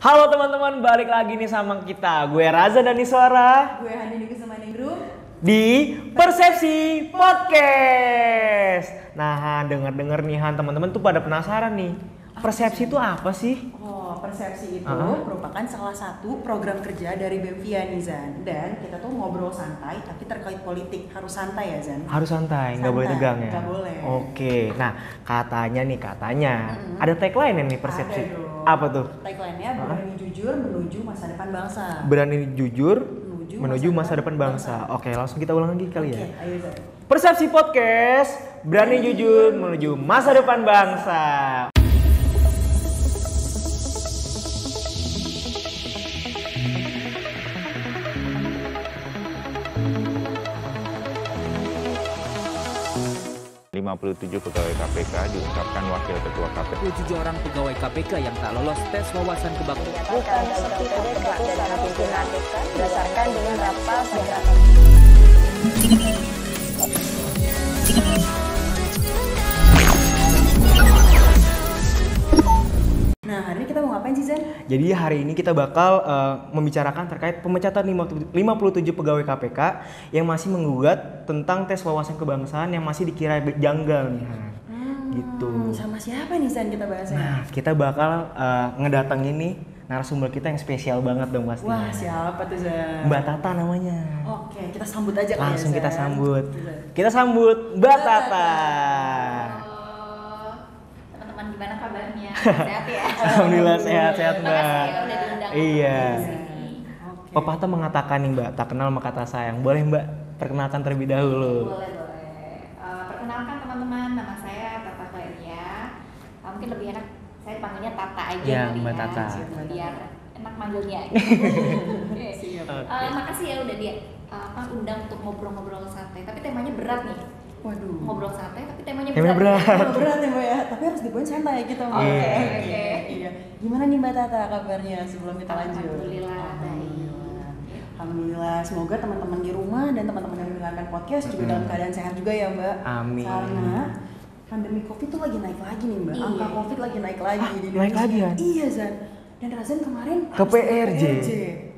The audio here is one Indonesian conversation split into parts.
Halo teman-teman, balik lagi nih sama kita. Gue Raza dan Iswara. Gue Handini Kusumaningrum Di Persepsi Podcast. Nah, denger-denger nih Han, teman-teman tuh pada penasaran nih. Persepsi itu apa sih? Oh, persepsi itu merupakan salah satu program kerja dari BEMVIA nih Zan. Dan kita tuh ngobrol santai, tapi terkait politik harus santai ya Zan. Harus santai, nggak boleh tegang ya? Nggak boleh. Oke, nah katanya ada tagline nih persepsi. Ada dong. Apa tuh? Tagline-nya berani jujur menuju masa depan bangsa. Berani jujur menuju masa depan bangsa. Oke, langsung kita ulang lagi kali ya. Ayo Zan. Persepsi Podcast, berani jujur menuju masa depan bangsa. 57 pegawai KPK diungkapkan Wakil Ketua KPK. 27 orang pegawai KPK yang tak lolos tes wawasan kebangsaan. Bukan seperti KPK dan pimpinan berdasarkan dengan rapat dan Nah, hari ini kita mau ngapain sih Zan? Jadi hari ini kita bakal membicarakan terkait pemecatan 57 pegawai KPK yang masih menggugat tentang tes wawasan kebangsaan yang masih dikira janggal nih Han. Gitu. Sama siapa nih Zan kita bahasnya? Nah, kita bakal ngedatengin nih narasumber kita yang spesial banget dong pastinya. Wah, siapa tuh Zan? Mbak Tata namanya. Oke, kita sambut aja kali ya, Langsung Zan. kita sambut. Kita sambut Mbak Tata. Teman-teman gimana kabarnya? Sehat ya? Alhamdulillah sehat-sehat Mbak. Makasih ya udah diundang Iya. di sini. Pepatah mengatakan nih Mbak, tak kenal maka tak sayang. Boleh Mbak perkenalkan terlebih dahulu? Boleh. Perkenalkan teman-teman, nama saya Tata Claria. Mungkin lebih enak saya panggilnya Tata aja Ya, kali Mbak ya, Tata. biar enak manggilnya. Makasih ya udah dia undang untuk ngobrol-ngobrol santai. Tapi temanya berat nih. Waduh. Ngobrol santai tapi temanya Temanya berat. Berat ya Mbak ya, tapi harus dibawain santai gitu Mbak. Oke. Iya. Gimana nih Mbak Tata kabarnya sebelum kita lanjut? Alhamdulillah baik. Alhamdulillah, semoga teman-teman di rumah dan teman-teman yang mendengarkan podcast juga dalam keadaan sehat juga ya Mbak. Amin. Karena pandemi Covid tuh lagi naik lagi nih Mbak. Iya. Angka Covid lagi naik lagi di Indonesia. Naik lagi ya? Iya Zan. Dan Razan kemarin Ke harus PRJ.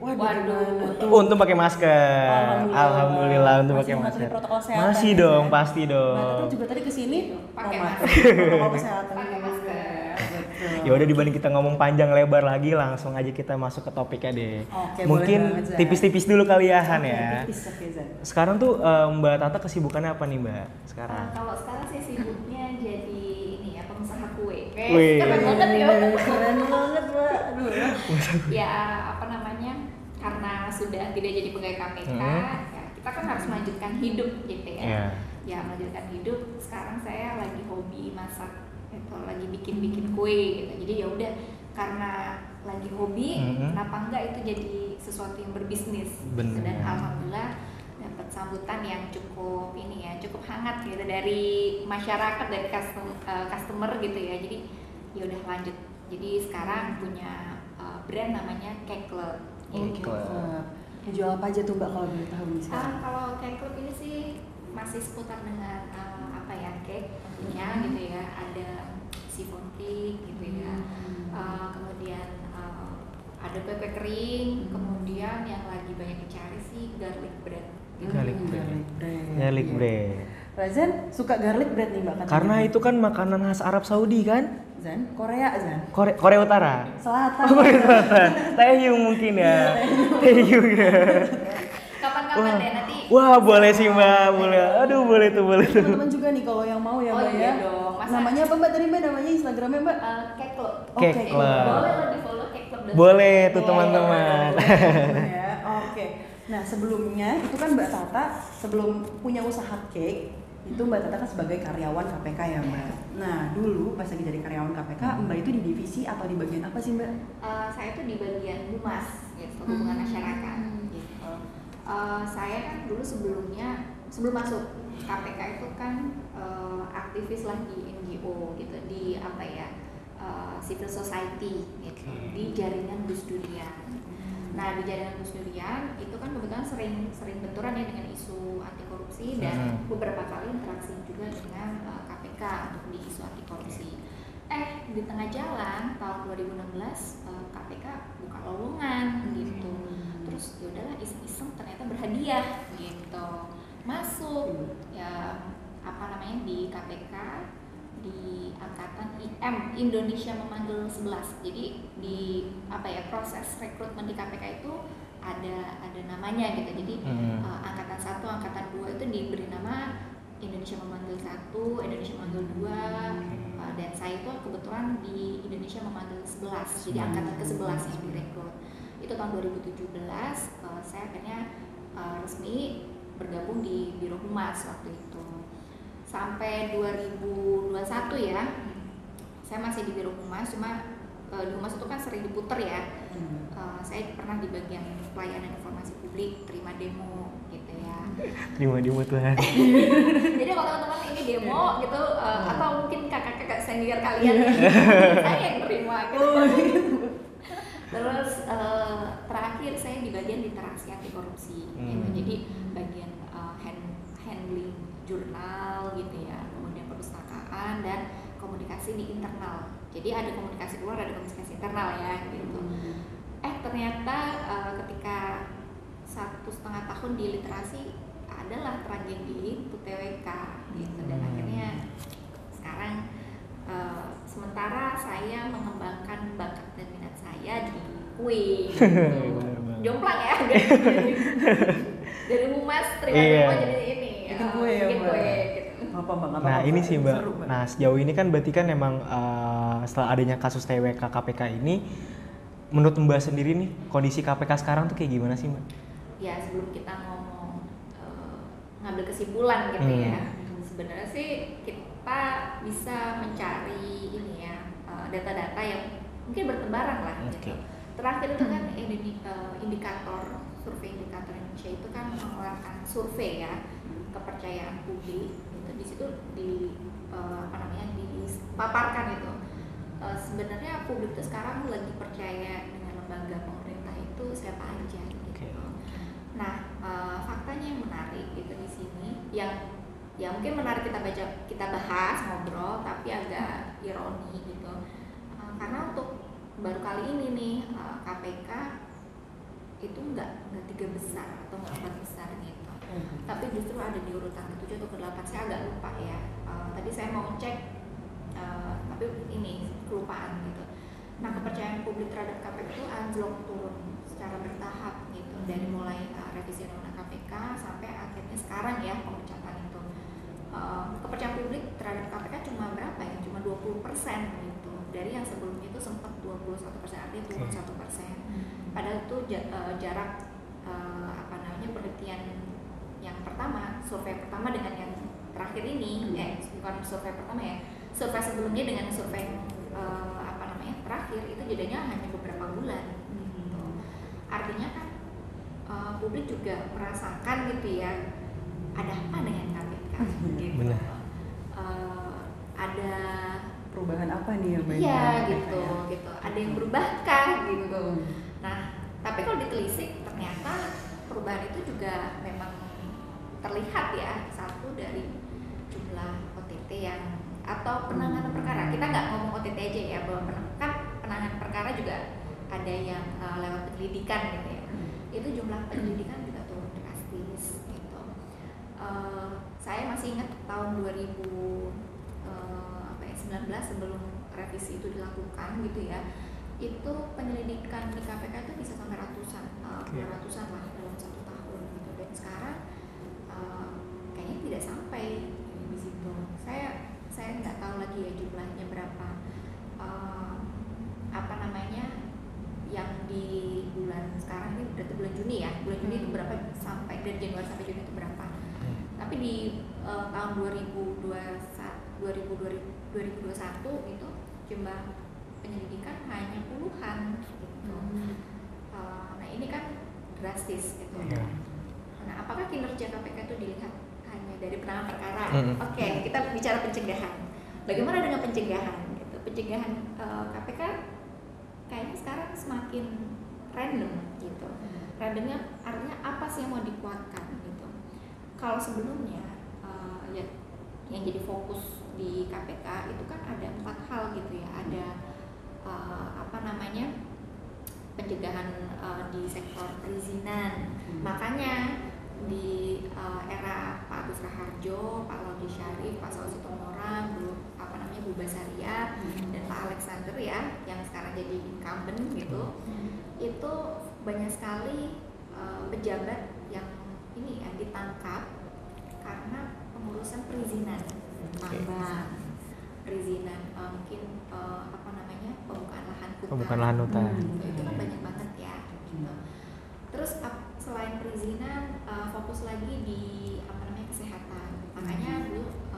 Waduh. gimana tuh? Untung pakai masker. Alhamdulillah untuk Masih pakai mematuhi masker. protokol kesehatan Masih ya, dong, Zan? pasti Mbak Tata dong. juga tadi kesini Pakai mematuhi protokol kesehatan. Pakai masker. Betul. Ya udah dibanding kita ngomong panjang lebar lagi, langsung aja kita masuk ke topiknya deh. Oke, Mungkin boleh banget, Zan. tipis-tipis dulu kali ya Han ya. Tipis, oke, Zan. Sekarang tuh Mbak Tata kesibukannya apa nih Mbak sekarang? Kalau sekarang sih sibuknya jadi ini ya pengusaha kue. Wih. Keren banget ya. Keren banget Mbak. Aduh. Ya apa namanya? Karena sudah tidak jadi pegawai KPK, ya, kita kan harus melanjutkan hidup gitu ya. Iya. Ya melanjutkan hidup. Sekarang saya lagi hobi masak, gitu, lagi bikin kue gitu. Jadi ya udah karena lagi hobi, kenapa enggak itu jadi sesuatu yang berbisnis. Gitu. Bener. Dan alhamdulillah dapat sambutan yang cukup ini ya, cukup hangat gitu dari masyarakat, dari customer gitu ya. Jadi ya udah lanjut. Jadi sekarang punya brand namanya Cake Club. Cake Club. Ya, jual apa aja tuh Mbak kalau boleh tahu nih sekarang? Kalau Cake Club ini sih masih seputar dengan apa ya, cake tentunya gitu ya. Ada chiffon cake gitu ya. Kemudian ada kue kering, kemudian yang lagi banyak dicari sih garlic bread. Gitu. Garlic bread. Garlic Iya. bread. Razan suka garlic bread nih Mbak katanya. Karena itu kan makanan khas Arab Saudi kan? Zan, Korea Zan. Korea Utara. Selatan. Korea Selatan. Taehyung mungkin ya. Taehyung ya. Kapan-kapan deh nanti. Wah, boleh sih Mbak, boleh. Aduh, boleh tuh. Teman-teman juga nih kalau yang mau ya Oh, Mbak iya ya. dong. Masa- Namanya apa Mbak tadi Mbak? Namanya Instagramnya Mbak? Cake Club. Cake Cake Club. Boleh lo di follow Cake Club. Boleh tuh teman-teman. Ya, oke. Nah sebelumnya itu kan Mbak Tata sebelum punya usaha cake itu Mbak Tata kan sebagai karyawan KPK ya Mbak. Nah dulu pas lagi jadi karyawan KPK Mbak itu di divisi atau di bagian apa sih Mbak? Saya tuh di bagian humas, gitu, hubungan masyarakat. Gitu. Saya kan dulu sebelum masuk KPK itu kan aktivis lah di NGO gitu, di apa ya, civil society gitu, di jaringan Gus Durian. Nah di jaringan Gus Durian itu kan kebetulan sering benturan ya dengan isu anti korupsi dan beberapa kali interaksi juga dengan KPK untuk di isu anti korupsi. Di tengah jalan tahun 2016 KPK hadiah gitu. Masuk ya di KPK di angkatan IM, Indonesia Memanggil 11. Jadi di proses rekrutmen di KPK itu ada namanya gitu. Jadi angkatan 1, angkatan 2 itu diberi nama Indonesia Memanggil 1, Indonesia Memanggil 2, dan saya itu kebetulan di Indonesia Memanggil 11. Jadi angkatan ke-11 yang direkrut. Itu tahun 2017, saya akhirnya resmi bergabung di Biro Humas waktu itu. Sampai 2021 ya, saya masih di Biro Humas, cuma di Humas itu kan sering diputer ya. Saya pernah di bagian pelayanan informasi publik, terima demo gitu ya. Terima demo Tuhan. Jadi kalau teman-teman ini demo gitu, atau mungkin kakak-kakak senior kalian, saya yang terima gitu. Terus terakhir saya di bagian literasi anti korupsi gitu. Jadi bagian handling jurnal gitu ya, kemudian perpustakaan dan komunikasi di internal. Jadi ada komunikasi luar, ada komunikasi internal ya gitu. Ternyata ketika 1,5 tahun di literasi adalah tragedi untuk TWK gitu, dan akhirnya sekarang sementara saya mengembangkan bakat dan minat saya di kue gitu. Jomplang ya dari Humas terima demo jadi ini bikin kue ya Mbak. Gitu. Nah ini sih Mbak, nah sejauh ini kan berarti kan memang setelah adanya kasus TWK KPK ini, menurut Mbak sendiri nih kondisi KPK sekarang tuh kayak gimana sih Mbak? Ya sebelum kita ngomong ngambil kesimpulan gitu ya, sebenarnya sih kita bisa mencari ini ya data-data yang mungkin bertebaran lah gitu. Terakhir itu kan indikator survei indikator Indonesia itu kan mengeluarkan survei ya kepercayaan publik gitu. Di situ dipaparkan itu sebenarnya publik itu sekarang lagi percaya dengan lembaga pemerintah itu siapa aja gitu. Nah faktanya yang menarik gitu di sini yang ya mungkin menarik kita bahas ngobrol tapi agak ironi gitu karena untuk baru kali ini nih KPK itu nggak 3 besar atau nggak 4 besar gitu, tapi justru ada di urutan ke-7 atau ke-8, saya agak lupa ya. Tadi saya mau cek tapi ini kelupaan gitu. Nah kepercayaan publik terhadap KPK itu anjlok turun secara bertahap gitu, dari mulai revisi undang-undang KPK sampai akhirnya sekarang ya pemecatan itu. Kepercayaan publik terhadap KPK cuma berapa ya? Cuma 20% gitu. Dari yang sebelumnya itu sempat 21%, artinya turun 1%. Padahal itu jarak penelitian yang pertama, survei pertama dengan yang terakhir ini, bukan survei pertama ya, survei sebelumnya dengan survei terakhir itu jedanya hanya beberapa bulan gitu. Artinya kan publik juga merasakan gitu ya, ada apa dengan KPK gitu. Benar. Ada perubahan apa nih yang banyak? Iya gitu. Ada yang berubahkah gitu. Nah, tapi kalau ditelisik ternyata perubahan itu juga memang terlihat ya. Satu dari jumlah OTT yang atau penanganan perkara. Kita nggak ngomong OTT aja ya, bahwa penanganan perkara juga ada yang lewat penyelidikan gitu ya. Itu jumlah penyelidikan juga turun drastis gitu. Saya masih ingat tahun 2019 sebelum revisi itu dilakukan gitu ya, itu penyelidikan di KPK itu bisa sampai ratusan lah dalam 1 tahun gitu. Dan sekarang kayaknya tidak sampai di situ. Saya nggak tahu lagi ya jumlahnya berapa. Yang di bulan sekarang ini berarti bulan Juni ya. Bulan Juni itu berapa, sampai dari Januari sampai Juni itu berapa. Tapi di tahun 2021 itu jumlah penyelidikan hanya puluhan gitu. Nah ini kan drastis gitu. Nah apakah kinerja KPK itu dilihat hanya dari penanganan perkara? Oke, kita bicara pencegahan. Bagaimana dengan pencegahan gitu? Pencegahan KPK kayaknya sekarang semakin random gitu. Randomnya artinya apa sih yang mau dikuatkan gitu. Kalau sebelumnya yang jadi fokus di KPK itu kan ada 4 hal gitu ya. Ada pencegahan di sektor perizinan. Makanya di era Pak Agus Raharjo, Pak Laude Syarif, Pak Saud Sitomorang, Bu Basaria dan Pak Alexander ya, yang sekarang jadi incumbent gitu, itu banyak sekali pejabat yang ini ya ditangkap karena pengurusan perizinan tambang, perizinan mungkin pembukaan lahan hutan. Pembukaan lahan hutan. Itu kan banyak banget ya. Gitu. Terus selain perizinan, fokus lagi di kesehatan. Makanya dulu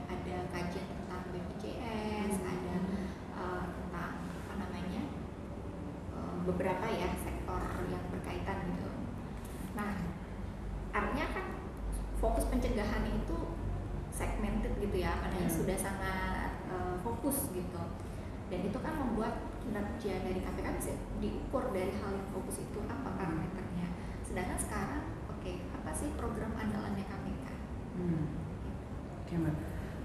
ada kajian tentang BPJS, ada tentang beberapa ya sektor yang berkaitan gitu. Nah, artinya kan fokus pencegahan itu segmented gitu ya, sudah sangat fokus gitu. Dan itu kan membuat kinerja dari KPK bisa diukur dari hal yang fokus itu, apa parameternya. Sedangkan sekarang, apa sih program andalannya KPK? Oke, Mbak.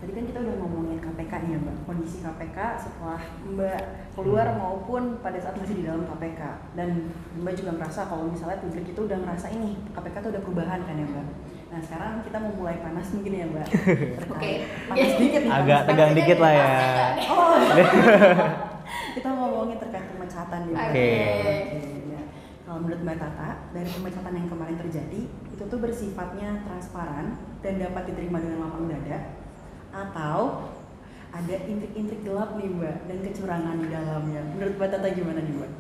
Tadi kan kita udah ngomongin KPK nih ya, Mbak. Kondisi KPK setelah Mbak keluar maupun pada saat masih di dalam KPK. Dan Mbak juga merasa kalau misalnya publik itu udah ngerasa ini KPK tuh udah perubahan kan ya, Mbak. Nah, sekarang kita mau mulai panas mungkin ya, Mbak. Panas dikit nih. Agak tegang dikit lah ya. Oh. Kita ngomongin terkait pemecatan ya, Mbak. Oke. Ya. Kalau menurut Mbak Tata, dari pemecatan yang kemarin terjadi, itu tuh bersifatnya transparan dan dapat diterima dengan lapang dada, atau ada intrik-intrik gelap nih, Mbak, dan kecurangan di dalamnya. Menurut Mbak Tata gimana nih, Mbak?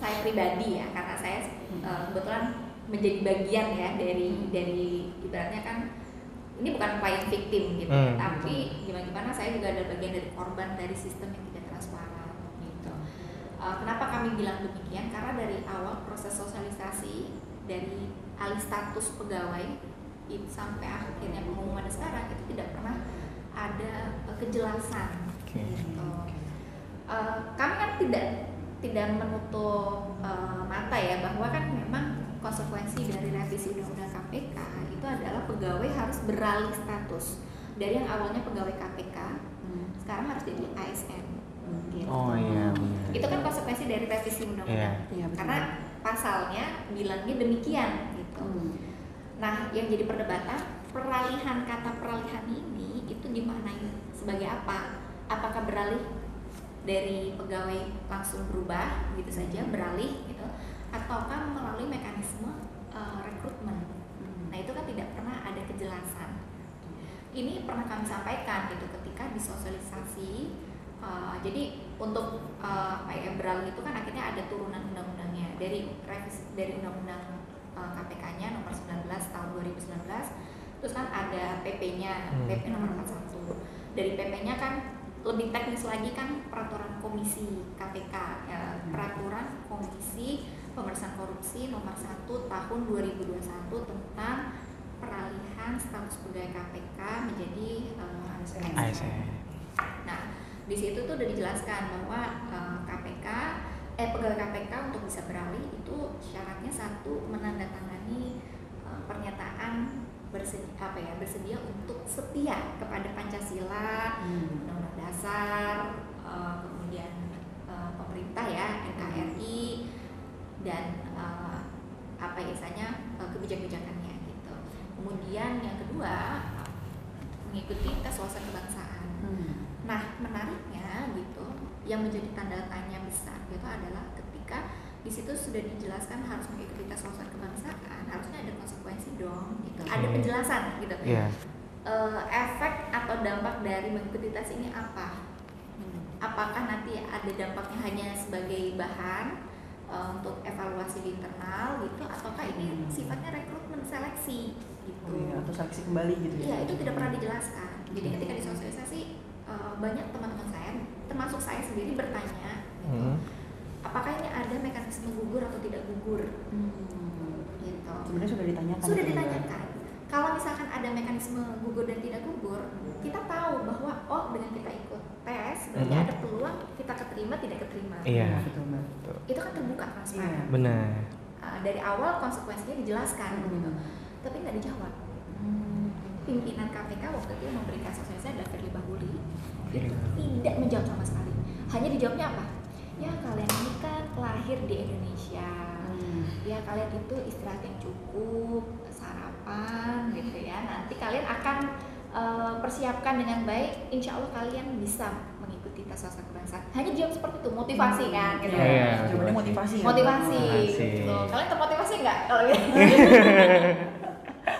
Saya pribadi ya, karena saya kebetulan menjadi bagian ya dari ibaratnya kan ini bukan playing victim gitu, tapi gimana saya juga ada bagian dari korban dari sistem yang tidak transparan gitu. Kenapa kami bilang demikian? Karena dari awal proses sosialisasi dari alih status pegawai sampai akhirnya pengumuman sekarang itu tidak pernah ada kejelasan gitu. Kami kan tidak menutup mata ya bahwa kan memang konsekuensi dari revisi undang-undang KPK itu adalah pegawai harus beralih status dari yang awalnya pegawai KPK sekarang harus jadi ASN. Gitu. Oh iya. Itu kan konsekuensi dari revisi undang-undang. Iya, karena pasalnya bilangnya demikian gitu. Nah, yang jadi perdebatan kata peralihan ini itu dimaknai sebagai apa? Apakah beralih dari pegawai langsung berubah gitu saja beralih gitu, ataukah melalui mekanisme rekrutmen? Nah, itu kan tidak pernah ada kejelasan. Ini pernah kami sampaikan gitu ketika disosialisasi. Jadi untuk beralih itu kan akhirnya ada turunan undang-undangnya dari undang-undang KPK-nya nomor 19 tahun 2019, terus kan ada PP-nya, PP nomor 41. Dari PP-nya kan lebih teknis lagi kan peraturan komisi KPK, peraturan komisi pemberantasan korupsi nomor 1 tahun 2021 tentang peralihan status pegawai KPK menjadi ASN. Nah, di situ tuh udah dijelaskan bahwa pegawai KPK untuk bisa beralih itu syaratnya satu menandatangani pernyataan bersedia untuk setia kepada Pancasila, Undang-Undang Dasar, kemudian pemerintah ya, NKRI, dan kebijakan-kebijakannya gitu. Kemudian yang kedua mengikuti tes wawasan kebangsaan. Nah, menariknya gitu, yang menjadi tanda tanya besar itu adalah ketika di situ sudah dijelaskan harus mengikuti tes wawasan kebangsaan, harusnya ada konsekuensi dong, gitu. Ada penjelasan gitu. Efek atau dampak dari mengikuti tes ini apa? Apakah nanti ada dampaknya hanya sebagai bahan untuk evaluasi di internal gitu, ataukah ini sifatnya rekrutmen seleksi gitu? Atau seleksi kembali gitu ya? Iya, itu tidak pernah dijelaskan. Jadi ketika disosialisasi banyak teman-teman saya, termasuk saya sendiri bertanya, gitu, apakah ini ada mekanisme gugur atau tidak gugur? Gitu. Sebenarnya sudah ditanyakan. Sudah ditanyakan. Kalau misalkan ada mekanisme gugur dan tidak gugur, kita tahu bahwa dengan kita ikut tes berarti ada peluang kita keterima tidak keterima. Iya. Betul. Itu kan terbuka transparan. Benar. Dari awal konsekuensinya dijelaskan, gitu. Tapi nggak dijawab. Pimpinan KPK waktu itu memberikan sosialisasi adalah Firly Bahuri, itu tidak menjawab sama sekali. Hanya dijawabnya apa? Ya kalian ini kan lahir di Indonesia, ya kalian itu istirahat yang cukup, sarapan gitu ya. Nanti kalian akan persiapkan dengan baik, insya Allah kalian bisa mengikuti tes wawasan kebangsaan. Hanya jawab seperti itu, motivasi kan gitu. Jawabannya motivasi ya? Motivasi gitu. Kalian termotivasi nggak kalau gitu?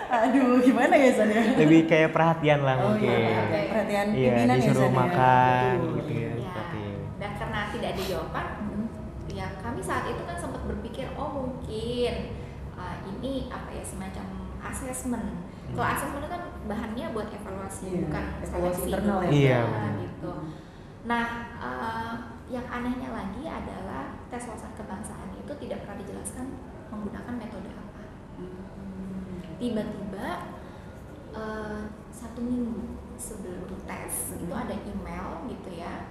Aduh, gimana ya San ya? Lebih kayak perhatian lah mungkin. Iya, perhatian Iya, pimpinan ya disuruh San ya? makan Betul. gitu ya. Ya, Seperti. dan karena tidak ada jawaban, ya kami saat itu kan sempat berpikir, oh mungkin ini apa ya, semacam asesmen. Kalau asesmen itu kan bahannya buat evaluasi, Iya, bukan evaluasi seleksi. internal ya. Iya, gitu. Nah, yang anehnya lagi adalah tes wawasan kebangsaan itu tidak pernah dijelaskan menggunakan metode apa. Tiba-tiba 1 minggu sebelum tes itu ada email gitu ya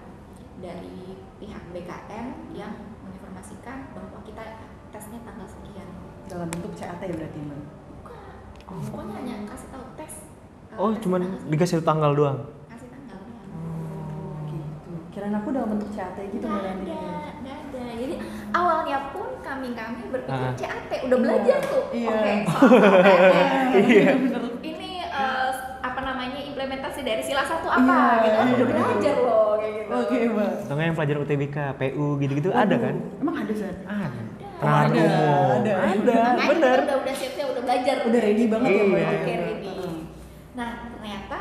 dari pihak BKN yang menginformasikan bahwa kita tesnya tanggal sekian. Dalam bentuk CAT ya berarti Mbak? Bukan, pokoknya hanya kasih tahu tes. Oh, tes cuman tanggal sekian. dikasih tanggal doang. Kasih tanggal doang. Gitu. Kirain aku dalam bentuk CAT gitu Mbak Nggak nanti. ada. Jadi awalnya pun kami berpikir CAT udah Iya. belajar tuh. Iya. Oke, soal Iya. ini apa namanya, implementasi dari sila 1 apa gitu. Iya. Udah belajar loh kayak gitu. Oke Mbak. Atau nggak yang pelajaran UTBK, PU gitu-gitu ada kan? Emang ada San? Ada. Ada, ada. Makanya Bener. kita udah siap-siap, udah belajar. Udah ready banget ya Mbak? Iya. Oke, ready. Nah, ternyata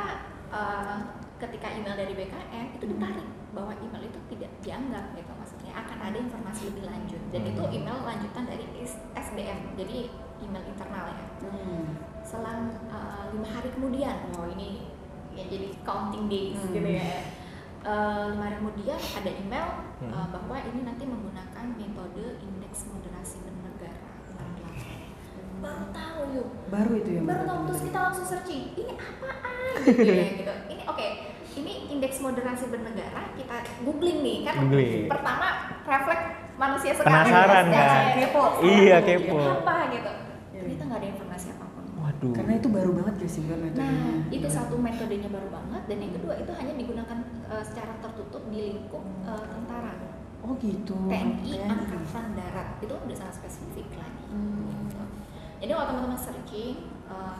ketika email dari BKN itu ditarik bahwa email itu tidak dianggap gitu, maksudnya akan ada informasi lebih lanjut, dan itu email lanjutan dari SDM, jadi email internal ya. Selang 5 hari kemudian, oh ini ya jadi counting days gitu ya. 5 hari kemudian ada email bahwa ini nanti menggunakan metode indeks moderasi bernegara 68. Baru tahu yuk. Baru itu ya Mbak? Baru tahu, terus kita langsung searching. Ini apaan gitu ya gitu. Ini oke. Ini indeks moderasi bernegara, kita googling nih kan. Googling. Pertama refleks manusia sekarang Penasaran ya, kan? kepo. Iya, kepo. Apa gitu. Ternyata nggak ada informasi apapun. Waduh. Karena itu baru banget gak sih Mbak metodenya? Nah, itu satu metodenya baru banget, dan yang kedua itu hanya digunakan secara tertutup di lingkup tentara. Oh gitu. TNI Angkatan Darat itu udah sangat spesifik lagi. Gitu. Jadi kalau teman-teman searching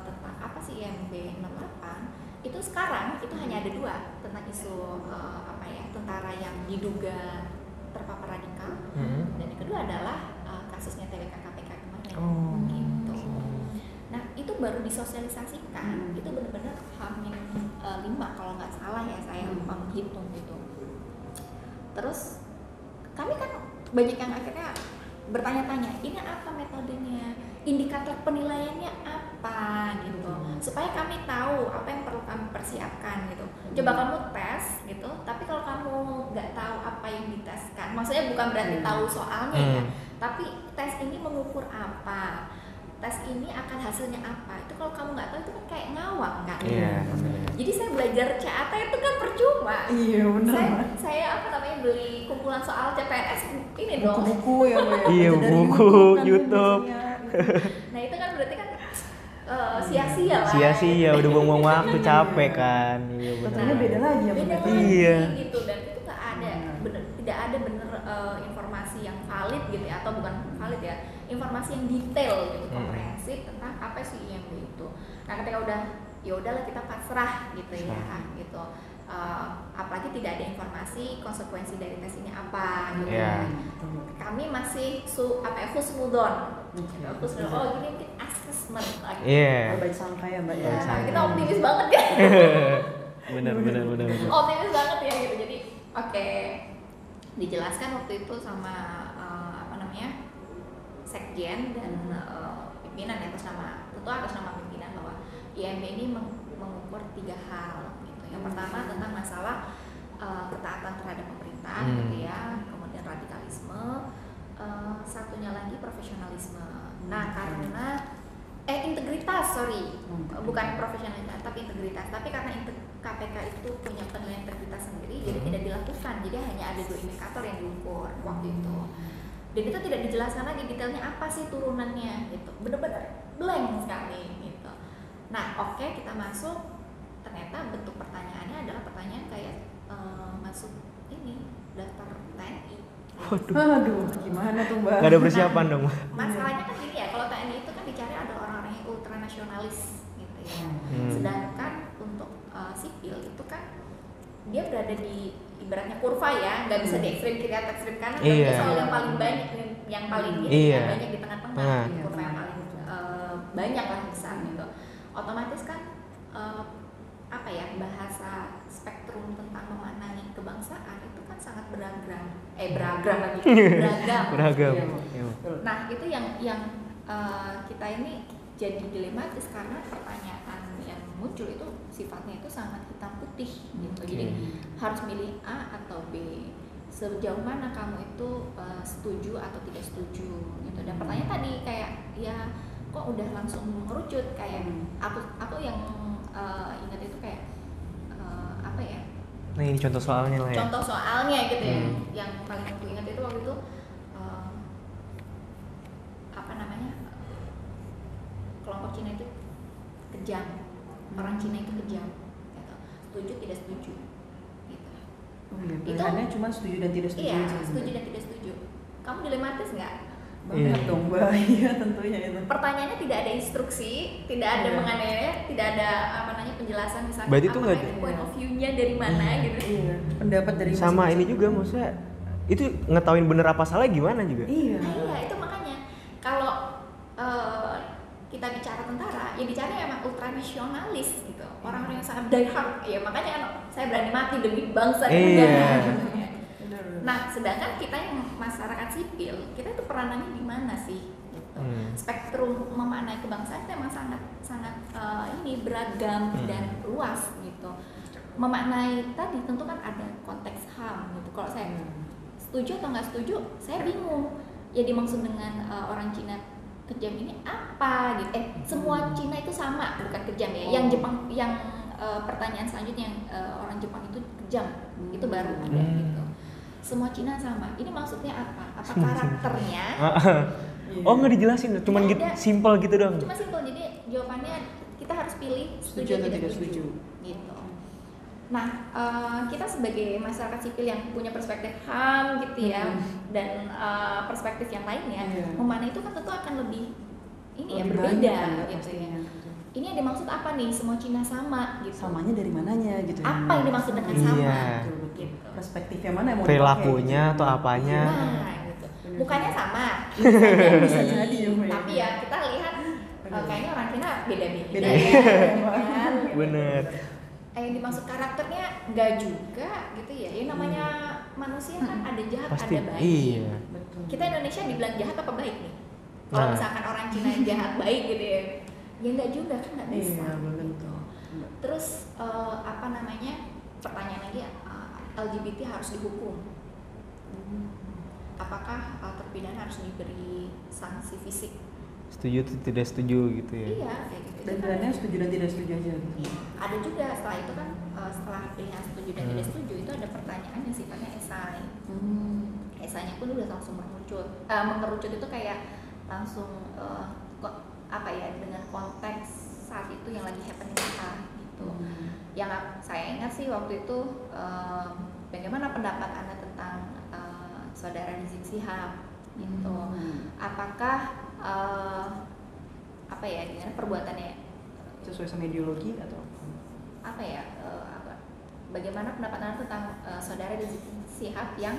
tentang apa sih IMB 68, itu sekarang itu hanya ada 2 tentang isu apa ya, tentara yang diduga terpapar radikal, dan yang kedua adalah kasusnya TWK KPK kemarin. Gitu. Nah itu baru disosialisasikan, itu benar-benar H-5 kalau nggak salah ya, saya lupa menghitung gitu. Terus kami kan banyak yang akhirnya bertanya-tanya, ini apa metodenya, indikator penilaiannya apa gitu, supaya kami tahu apa yang perlu kami persiapkan gitu. Coba kamu tes gitu, tapi kalau kamu nggak tahu apa yang diteskan, maksudnya bukan berarti tahu soalnya ya, tapi tes ini mengukur apa, tes ini akan hasilnya apa, itu kalau kamu nggak tahu itu kan kayak ngawang kan. Iya. Jadi saya belajar CAT itu kan percuma. Iya benar. Saya apa namanya, beli kumpulan soal CPNS ini dong. Buku-buku ya Mbak? Iya, Baca dari buku, kan YouTube. biasanya. Nah itu kan berarti kan sia-sia lah. Sia-sia udah buang-buang waktu, capek kan. Iya benar. Betulnya beda lagi ya Beda berarti. lagi Iya. gitu, dan itu nggak ada tidak ada bener informasi yang valid gitu ya, atau bukan valid ya, informasi yang detail gitu, komprehensif tentang apa sih IMB itu. Nah ketika udah ya udahlah kita pasrah gitu ya gitu. Apalagi tidak ada informasi konsekuensi dari tes ini apa gitu. Iya. Kami masih husnudon. Husnudon. Oh ini mungkin assessment lagi. Iya. Baik sangka ya Mbak ya. Ya, sangka. kita optimis banget ya. Benar. Optimis banget ya gitu. Jadi oke, dijelaskan waktu itu sama apa namanya, sekjen dan pimpinan ya, atas nama pimpinan, bahwa IMB ini mengukur 3 hal gitu. Yang pertama tentang masalah ketaatan terhadap pemerintah gitu ya, kemudian radikalisme, satunya lagi profesionalisme. Nah karena integritas, bukan profesionalisme tapi integritas, tapi karena KPK itu punya penilaian integritas sendiri, jadi tidak dilakukan, jadi hanya ada 2 indikator yang diukur waktu itu, dan itu tidak dijelaskan lagi detailnya apa sih turunannya gitu, bener-bener blank sekali gitu. Nah oke, kita masuk, ternyata bentuk pertanyaannya adalah pertanyaan kayak masuk ini daftar TNI. Aduh, gimana tuh Mbak? Gak ada persiapan dong. Masalahnya kan gini Sedangkan untuk sipil itu kan dia berada di ibaratnya kurva ya, nggak bisa di ekstrim kiri atau ekstrim kanan, tapi dia soal yang paling banyak, yang paling yang banyak di tengah-tengah, kurva yang paling banyak lah besar gitu. Otomatis kan apa ya, bahasa spektrum tentang memaknai kebangsaan itu kan sangat beragam beragam. Nah itu yang kita ini jadi dilematis karena pertanyaan yang muncul itu sifatnya itu sangat hitam putih gitu. Jadi harus milih A atau B, sejauh mana kamu itu setuju atau tidak setuju gitu. Dan pertanyaan tadi kayak ya kok udah langsung mengerucut kayak aku yang ingat itu kayak apa ya, nah ini contoh soalnya lah ya, contoh soalnya gitu ya. Yang paling aku ingat itu waktu itu apa namanya, kelompok Cina itu kejam, orang Cina itu kejam gitu. Setuju tidak setuju gitu. Pilihannya cuma setuju dan tidak setuju. Iya, setuju dan tidak setuju. Kamu dilematis nggak? Banget dong Mbak, iya tentunya itu. Pertanyaannya tidak ada instruksi, tidak ada mengenai, tidak ada apa namanya penjelasan misalnya. Berarti itu nggak point of view-nya dari mana gitu. Iya, pendapat dari sama masing-masing. ini juga maksudnya itu ngetahuin bener apa salah gimana juga. Iya. Nah iya itu makanya kalau kita bicara tentara, ya dicari memang ultra nasionalis gitu, orang-orang yang sangat die hard. Ya makanya kan saya berani mati demi bangsa dan negara. Nah, sedangkan kita yang masyarakat sipil, kita itu peranannya di mana sih? Gitu. Spektrum memaknai kebangsaan itu memang sangat ini beragam dan luas gitu. Memaknai tadi tentu kan ada konteks HAM gitu. Kalau saya setuju atau nggak setuju, saya bingung. Ya dimaksud dengan orang Cina kejam ini apa gitu? Semua Cina itu sama, bukan kejam ya. Yang Jepang, yang pertanyaan selanjutnya yang orang Jepang itu kejam, itu baru ada gitu. Semua Cina sama. Ini maksudnya apa? Apa karakternya? Oh nggak dijelasin, cuman gitu, simple gitu dong. Cuma simple. Jadi jawabannya kita harus pilih setuju atau tidak setuju. Gitu. Nah, kita sebagai masyarakat sipil yang punya perspektif HAM gitu ya, dan perspektif yang lainnya, memaknai itu kan tentu akan lebih ini ya berbeda gitu ya. Ini yang dimaksud apa nih? Semua Cina sama gitu. Samanya dari mananya gitu ya. Apa yang dimaksud dengan sama? Gitu. Perspektifnya mana yang mau perilakunya dipakai, atau apanya. Nah, gitu. Mukanya sama. Bisa jadi ya, Mbak. Tapi ya kita lihat kayaknya orang Cina beda-beda Beda. ya. Kan? Bener. Yang dimaksud karakternya enggak juga gitu ya. Yang namanya manusia kan ada jahat, Pasti. ada baik. Iya. Betul. Kita Indonesia dibilang jahat apa baik nih? Kalau misalkan orang Cina yang jahat baik gitu ya. Ya enggak juga kan, enggak bisa. Iya, belum gitu. Terus apa namanya? Pertanyaan lagi, LGBT harus dihukum. Apakah terpidana harus diberi sanksi fisik? Setuju atau tidak setuju gitu ya. Iya, kayak gitu. Dan pilihannya setuju dan tidak setuju aja gitu. Iya. Ada juga setelah itu kan setelah pilihan setuju dan tidak setuju itu ada pertanyaan yang sifatnya esai. Esainya pun udah langsung mengerucut itu kayak langsung apa ya, dengan konteks saat itu yang lagi happening apa gitu. Yang saya ingat sih waktu itu bagaimana pendapat Anda tentang saudara Rizik Syihab gitu. Apakah apa ya, dengan perbuatannya Sesuai sama ideologi atau apa ya, bagaimana pendapat Anda tentang saudara Rizik Syihab yang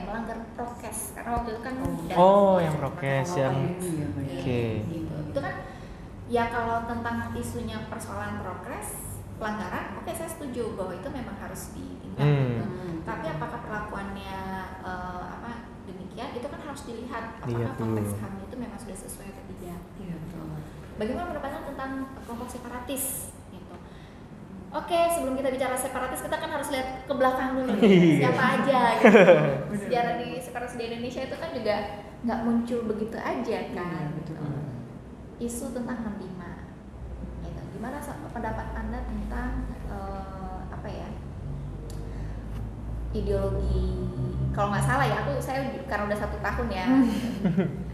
melanggar prokes, karena waktu itu kan yang prokes yang oke. Gitu. Itu kan ya kalau tentang isunya persoalan prokes, pelanggaran, oke saya setuju bahwa itu memang harus ditindak gitu. Tapi apakah perlakuannya demikian, itu kan harus dilihat apakah konteks HAM itu memang sudah sesuai atau tidak. Bagaimana pendapatnya tentang kelompok separatis gitu. Oke, sebelum kita bicara separatis, kita kan harus lihat ke belakang dulu nih, siapa aja gitu. Sejarah di separatis di Indonesia itu kan juga nggak muncul begitu aja kan. Isu tentang 65 gitu. Gimana pendapat Anda tentang apa ya, ideologi, kalau nggak salah ya, saya karena udah 1 tahun ya.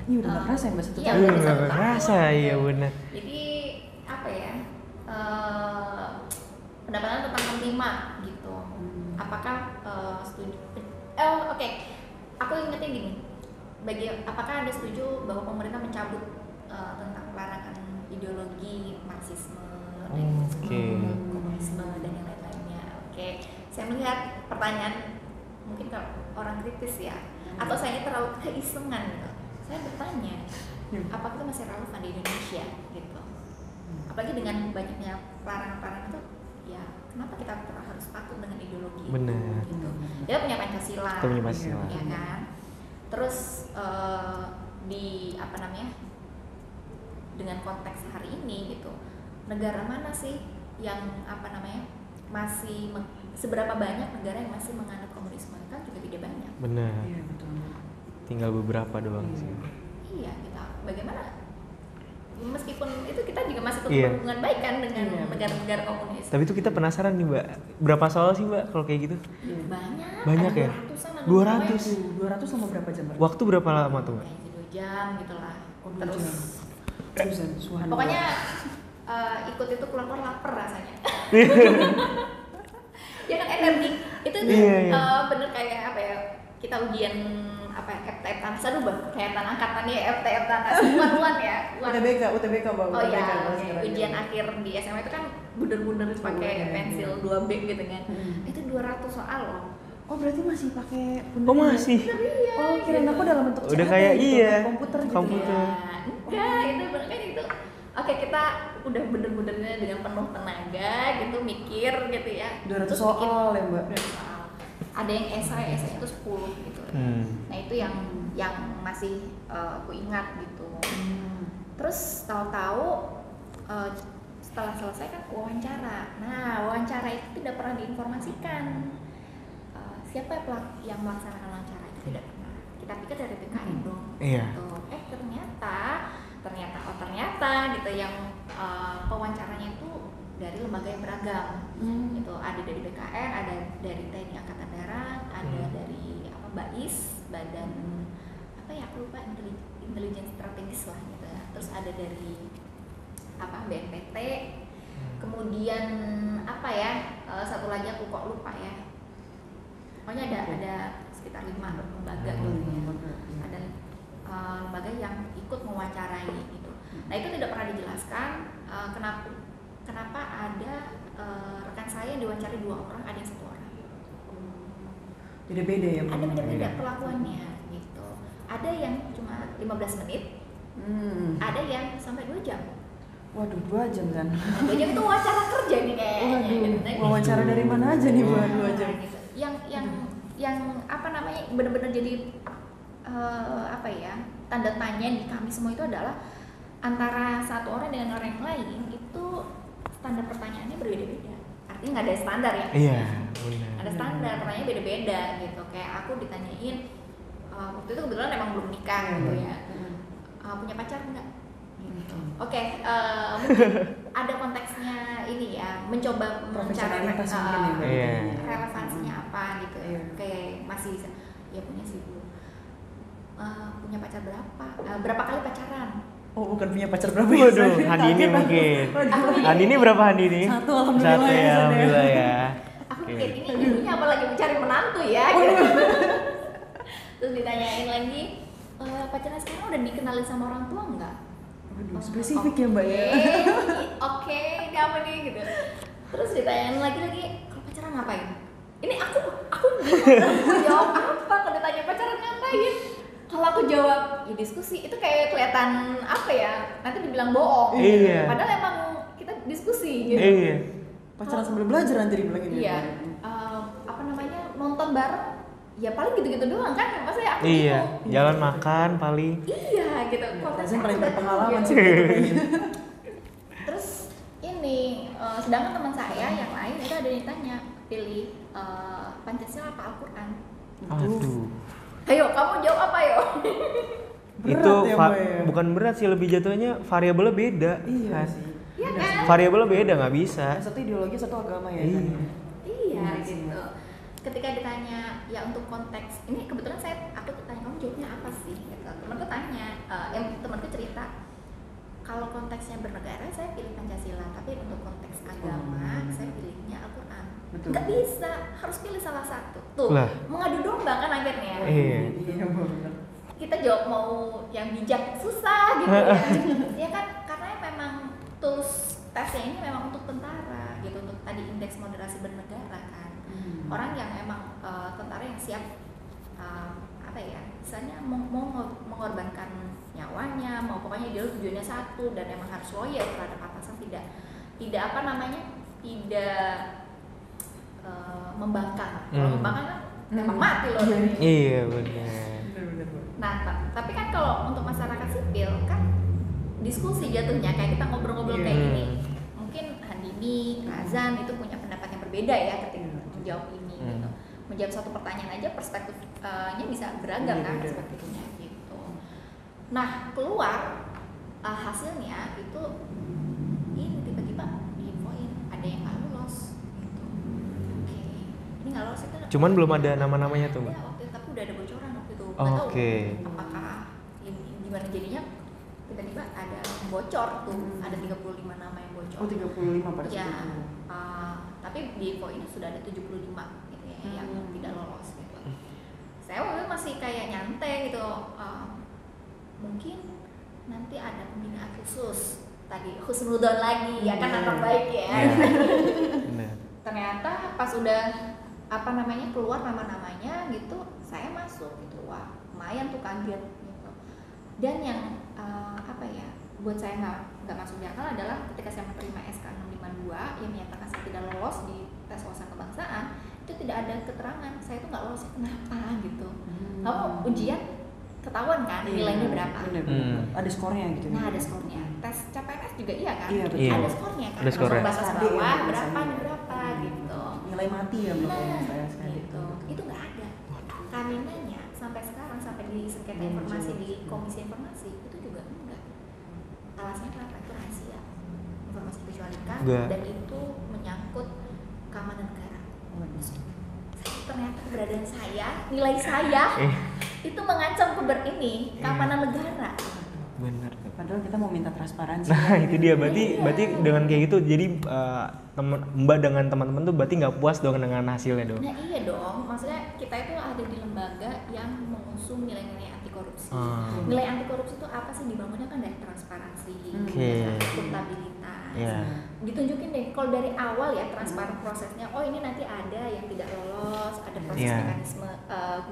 Ini udah nggak kerasa ya Mbak, 1 tahun. Iya, Udah nggak kerasa, iya benar. Jadi apa ya, pendapat Anda tentang 65 gitu. Apakah setuju? Oke. Aku ingetnya gini. Apakah Anda setuju bahwa pemerintah mencabut tentang larangan ideologi Marxisme, Oke. komunisme dan yang lain-lainnya. Oke, saya melihat pertanyaan mungkin kalau orang kritis ya, atau saya terlalu keisengan gitu. Saya bertanya, apakah itu masih relevan di Indonesia gitu? Apalagi dengan banyaknya pelarangan-pelarangan itu, ya kenapa kita harus takut dengan ideologi? Benar. Gitu. Kita punya Pancasila, Kita punya Pancasila. ya kan? Terus di apa namanya? Dengan konteks hari ini gitu, negara mana sih yang apa namanya masih seberapa banyak negara yang masih menganut komunisme? Kan juga tidak banyak. Benar. Iya, betul. Tinggal beberapa doang sih. Iya, kita bagaimana? Meskipun itu kita juga masih tetap Iya. berhubungan baik kan dengan Iya, betul. negara-negara komunis. Tapi itu kita penasaran nih, Mbak. Berapa soal sih, Mbak, kalau kayak gitu? Banyak. Banyak ada ya? 200-an, ada 200. 200 sama berapa jam, Mbak? Waktu berapa lama tuh, Mbak? Kayak 2 jam gitu lah. Oh, 2 Terus jam. Susan, Suhan. pokoknya ikut itu keluar-keluar lapar rasanya. Ya kan energi itu tuh Iya, iya. bener kayak apa ya, kita ujian apa FTF Tanas, aduh bang kayak angkatannya FTF Tanas uan ya uan. UTBK Mbak. Oh UTBK, iya, Mbak, sekarang. ujian akhir di SMA itu kan bunder-bunder pakai iya, pensil iya. 2B gitu kan. Hmm. Itu 200 soal loh. Oh, berarti masih pakai Oh, masih. Oh, kirain aku dalam bentuk Udah CAT kayak gitu, iya. kayak komputer gitu. Komputer. Ya, enggak, itu bener kan itu. Oke, kita udah bener-benernya dengan penuh tenaga gitu mikir gitu ya. 200 Terus soal bikin ya, Mbak. 200 soal. Ada yang esai itu 10 gitu. Nah, itu yang masih aku ingat gitu. Terus tahu-tahu setelah selesai kan wawancara. Nah, wawancara itu tidak pernah diinformasikan. Siapa yang melaksanakan wawancara itu tidak pernah. Kita pikir dari BKN dong. Iya. Gitu. Ternyata gitu yang pewawancaranya itu dari lembaga yang beragam. Gitu. Ada dari BKN, ada dari TNI Angkatan Darat, ada dari apa BAIS, Badan apa ya aku lupa, intelijen strategis lah gitu ya. Terus ada dari apa BNPT. Kemudian apa ya? Satu lagi aku kok lupa ya. Pokoknya ada sekitar 5 lembaga gitu ya. Ada lembaga yang ikut mewawancarai gitu. Nah, itu tidak pernah dijelaskan kenapa ada rekan saya yang diwawancarai 2 orang, ada yang 1 orang. Jadi beda ya, Mbak? Ada beda-beda perlakuannya gitu. Ada yang cuma 15 menit, ada yang sampai 2 jam. Waduh, 2 jam kan? 2 jam itu wawancara kerja nih kayaknya. Waduh, wawancara dari mana aja nih, Mbak, 2 jam? Gitu. Yang apa namanya benar-benar jadi apa ya, tanda tanya di kami semua itu adalah antara satu orang dengan orang yang lain itu standar pertanyaannya berbeda-beda. Artinya nggak ada standar ya? Iya, benar. Ada standar, pertanyaannya beda-beda gitu. Kayak aku ditanyain waktu itu kebetulan emang belum nikah gitu ya. Punya pacar nggak? Gitu. Oke, mungkin ada konteksnya ini ya, mencoba mencari Profesionalitas mungkin ya, Mbak. Iya. relevansinya apa gitu. Iya. Kayak masih ya punya sih Bu. Punya pacar berapa? Berapa kali pacaran? Oh, bukan punya pacar berapa ya? Waduh, Handini Kaget aku. mungkin. Waduh. Handini berapa Handini? 1, alhamdulillah. Satu ya, ya, San, ya. alhamdulillah ya. Aku Oke. pikir ini apalagi mencari menantu ya gitu. Terus ditanyain lagi, pacarnya sekarang udah dikenalin sama orang tua enggak? Waduh, spesifik ya, Mbak ya. Oke, ini apa nih gitu. Terus ditanyain lagi kalau pacaran ngapain? Ini aku bingung jawab apa kalau ditanya pacaran ngapain. Kalau aku jawab ya diskusi, itu kayak kelihatan apa ya? Nanti dibilang bohong. Iya. Padahal emang kita diskusi gitu. Iya. Pacaran sambil belajar nanti dibilang gitu. Iya. Apa namanya? Nonton bareng. Ya paling gitu-gitu doang kan. Maksudnya aku Iya, bingung. jalan makan paling. Iya gitu. Rasanya paling Aku udah berpengalaman tahu, sih. gitu. Terus ini sedangkan teman saya yang lain itu ada yang tanya pilih Pancasila apa Al-Quran. Aduh. Ayo kamu jawab apa yo? Berat Itu ya, Mbak ya? bukan berat sih, lebih jatuhnya variabelnya beda. Iya Kan? sih. Iya kan? Variabelnya beda, nggak bisa. Yang satu ideologi, satu agama ya. Iya. San, ya? Iya Iya sih. gitu. Ketika ditanya ya untuk konteks ini kebetulan aku tanya kamu jawabnya apa sih? Gitu. Temanku tanya, temanku cerita kalau konteksnya bernegara saya pilih Pancasila, tapi untuk konteks agama saya pilihnya Al-Quran. Betul. Nggak bisa, harus pilih salah satu. Tuh, Lah. mengadu domba kan akhirnya. Iya. Iya, benar. Kita jawab mau yang bijak susah gitu ya. Ya kan karena memang tools tesnya ini memang untuk tentara gitu, untuk tadi indeks moderasi bernegara kan. Orang yang emang tentara yang siap apa ya, misalnya mau mengorbankan nyawanya, mau pokoknya dia tujuannya satu dan emang harus loyal terhadap atasan, tidak apa namanya, tidak membangkang. Kalau membangkang kan memang mati loh. Iya benar. Nah, tapi kan kalau untuk masyarakat sipil kan diskusi jatuhnya, kayak kita ngobrol-ngobrol kayak gini. Mungkin Handini, Razan itu punya pendapat yang berbeda ya ketika menjawab ini gitu. Menjawab satu pertanyaan aja perspektifnya bisa beragam kan perspektifnya gitu. Nah, keluar hasilnya itu ini tiba-tiba diinfoin ada yang nggak lolos gitu. Oke. Ini nggak lolos itu. Cuman belum ada nama-namanya tuh, Mbak. Ya, waktu itu, tapi udah ada bocoran waktu itu. Oke. Apakah ini gimana jadinya tiba-tiba ada bocor tuh, ada 35 nama yang bocor. Oh 35 pada ya, saat itu. tapi di info ini sudah ada 75 gitu ya, yang tidak lolos gitu. Saya waktu itu masih kayak nyantai gitu, mungkin nanti ada pembinaan khusus. Tadi husnudon lagi, ya kan anak baik ya. Ternyata pas udah apa namanya keluar nama-namanya gitu, saya masuk gitu, wah lumayan tuh kaget gitu. Dan yang apa ya, buat saya nggak masuk di akal adalah ketika saya menerima SK 652 yang menyatakan saya tidak lolos di tes wawasan kebangsaan, itu tidak ada keterangan saya itu nggak lolos kenapa gitu. Kamu ujian ketahuan kan nilainya berapa? Ada skornya gitu. Nah ada skornya. Tes CPNS juga iya kan? Iya, betul. Ada skornya kan? Ada skornya. Batas Tadi bawah ya, berapa misalnya. berapa gitu. Nilai mati ya menurut saya Nah, sekali gitu. Itu nggak ada. Kami nanya sampai sekarang, sampai di sengketa informasi di Komisi Informasi itu juga enggak. Alasannya kenapa? Itu rahasia. Informasi dikecualikan dan itu menyangkut keamanan negara. Ternyata keberadaan saya, nilai saya itu mengancam keamanan negara. Benar. Padahal kita mau minta transparansi. Nah itu dia, berarti dengan kayak gitu jadi Mbak dengan teman-teman tuh berarti nggak puas dong dengan hasilnya dong. Nah iya dong, maksudnya kita itu ada di lembaga yang mengusung nilai-nilai anti korupsi. Nilai anti korupsi itu apa sih? Dibangunnya kan dari transparansi, akuntabilitas. Ditunjukin deh, kalau dari awal ya transparan prosesnya. Oh ini nanti ada yang tidak lolos, ada proses mekanisme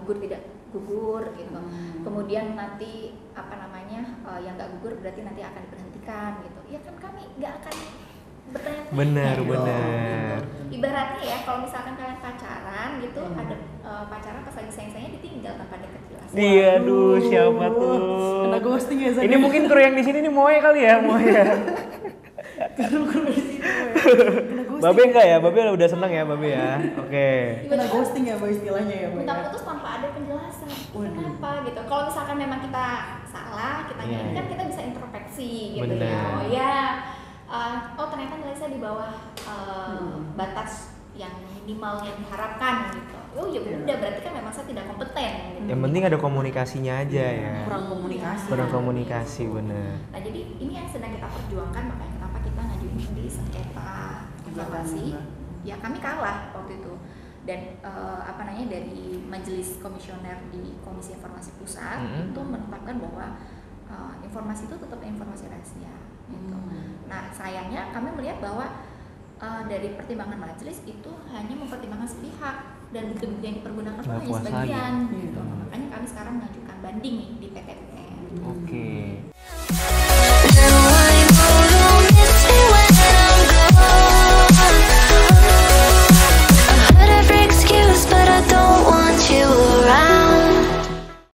gugur tidak gugur gitu. Kemudian nanti apa namanya yang nggak gugur berarti nanti akan diberhentikan gitu. Ya kan kami nggak akan bertanya-tanya. Benar. Gitu. Ibaratnya ya kalau misalkan kalian pacaran gitu, ada pacaran pas lagi sayang-sayangnya ditinggal tanpa ada kejelasan. Iya, aduh siapa tuh? Kena ghosting ya. Ini mungkin kru yang di sini nih Moe kali ya, Moe ya. Babe enggak ya? Babe udah seneng ya, Babe ya. Oke. Kena ghosting ya, Mbak, istilahnya ya, Mbak. Minta putus tanpa ada penjelasan. Kenapa gitu? Kalau misalkan memang kita salah, kitanya ini kan kita bisa introspeksi gitu ya. Oh ya, oh ternyata nilai saya di bawah batas yang minimal yang diharapkan gitu. Oh ya udah, berarti kan memang saya tidak kompeten gitu. Yang penting ada komunikasinya aja ya. Kurang komunikasi. Kurang komunikasi, bener. Nah jadi ini yang sedang kita perjuangkan, makanya kenapa kita ngajuin di sengketa informasi. Ya kami kalah waktu itu. Dan apa namanya, dari majelis komisioner di Komisi Informasi Pusat itu menetapkan bahwa informasi itu tetap informasi rahasia gitu. Nah sayangnya kami melihat bahwa dari pertimbangan majelis itu hanya mempertimbangkan sepihak dan bukti-bukti yang dipergunakan itu hanya sebagian gitu. Makanya kami sekarang mengajukan banding nih di PT UN. Oke.